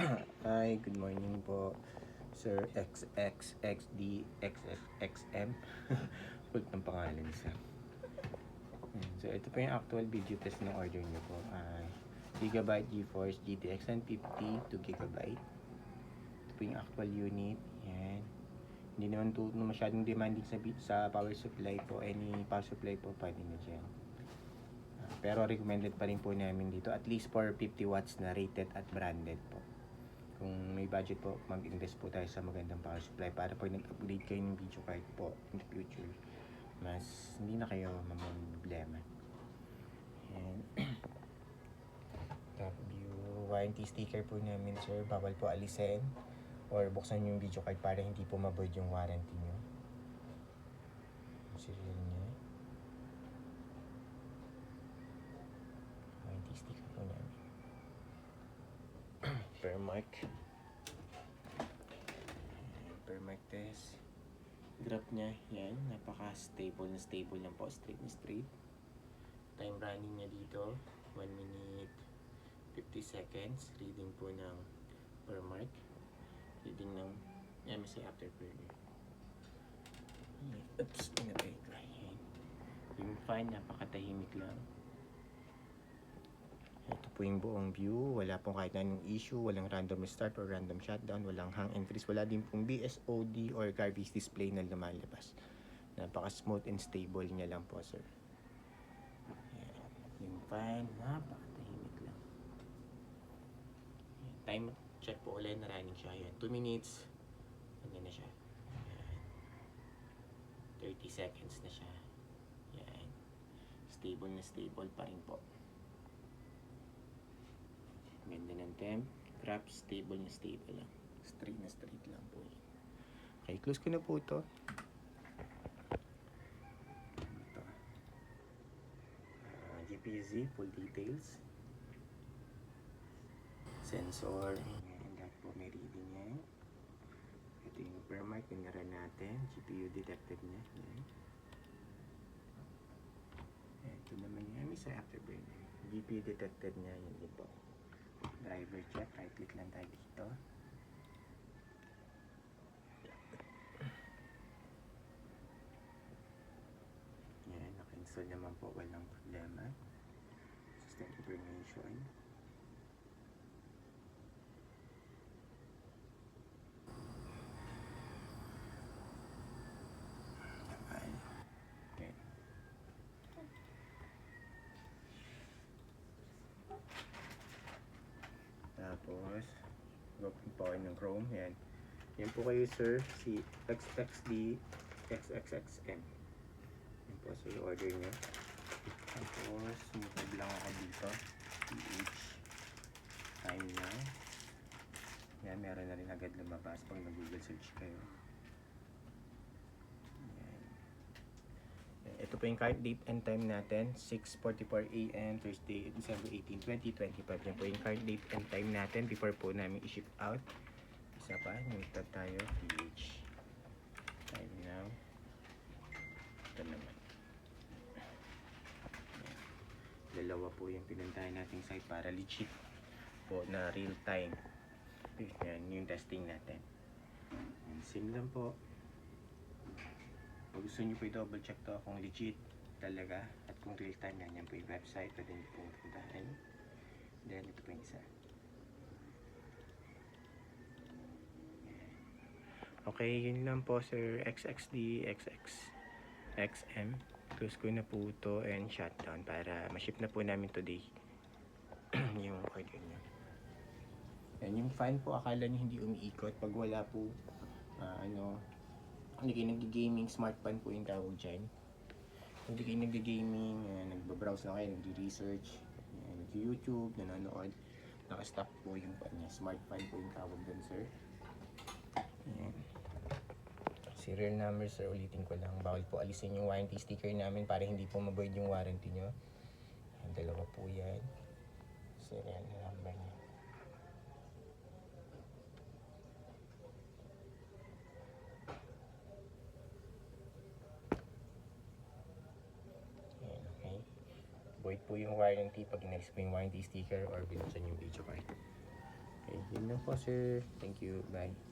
Hi, good morning po, Sir XXXD XXXM. Kult ng pangalan isa. So, ito po yung actual video test ng order nyo po. Gigabyte GeForce GTX 1050 2 GB. Ito po yung actual unit. Yan. Hindi naman ito masyadong demanding sa power supply po. Any power supply po pwede na dyan. Pero recommended pa rin po namin dito at least for 50 watts na rated at branded po. Kung may budget po, mag-invest po tayo sa magandang power supply para pag nag-upgrade kayo ng video card po in the future, mas hindi na kayo problema. And top view warranty sticker po namin, sir. Bawal po alisin or buksan yung video card para hindi po ma-void yung warranty nyo. Serial niya. Warranty sticker po namin. Per mic test. Graph niya, yan, napaka-stable na stable lang po, straight na straight. Time running niya dito, 1 minute 50 seconds. Reading po ng per mark. Reading ng MSI Afterburner. Oops, pinatay ko. Yan. Yung fan, napakatahimik lang. Ito po yung buong view. Wala pong kahit anong issue. Walang random restart or random shutdown. Walang hang and freeze. Wala din pong BSOD or garbage display na lumalabas. Napaka-smooth and stable niya lang po, sir. Ayan. Yung fan, napakatahimik lang. Ayan. Time check po ulit na running siya. Ayan. 2 minutes. Ano na siya? Ayan. 30 seconds na siya. Ayan. Stable na stable pa rin po. Ganda ng temp. Graph, stable na stable lang. Straight na straight lang po yun. Okay, close ko na po ito. Ito. GPZ, full details. Sensor. Ayan, lahat po may reading niya. Ito yung per mic, pinaran natin. GPU detected niya. Ayan. Ito naman yung MSI Afterburner. GPU detected niya, yun din po. Driver check, right click lang tayo dito. Yan, naka-install naman po, walang problema. System information. Okay. Tapos, open po kayo ng Chrome. Yan. Yan po kayo, sir. Si XXD XXXM. Yan po, sir. Order nyo. Tapos, sumutag lang ako dito. PH. Time now. Yan, meron na rin agad lumabas pag nag-Google search kayo. Yan. Ito po yung current date and time natin. 6:44 AM, Thursday, December 18, 2025. Yan po yung current date and time natin before po namin i-ship out. Isa pa, nilitan tayo. PH. Time now. Ito naman. Dalawa po yung pinuntahan nating site para legit po na real time. Yan yung testing natin. Sim lang po. Pag gusto nyo po i-double check to kung legit talaga at kung real time yan po yung website. Pwede nyo po puntahan. Then ito po yung isa. Okay, yun lang po, sir. XXD XXXM. Close ko na po ito and shutdown para ma-ship na po namin today yung order nyo. Yan, yung fan po, akala nyo hindi umiikot pag wala po hindi kayo nag-gaming, smart fan po yung tawag dyan. Hindi kayo nag-gaming, nagbabrowse na kayo, nag-research, nag-YouTube, nanonood, naka-stop po yung fan niya. Smart fan po yung tawag dyan, sir. Ayan. Serial number, sir, ulitin ko lang. Bawal po alisin yung warranty sticker namin para hindi po ma-void yung warranty nyo. Ayan, dalawa po yan. Serial number niya. Ayan, okay. Void po yung warranty pag inalis po yung warranty sticker or binuksan yung video card. Okay. Yun lang po, sir. Thank you. Bye.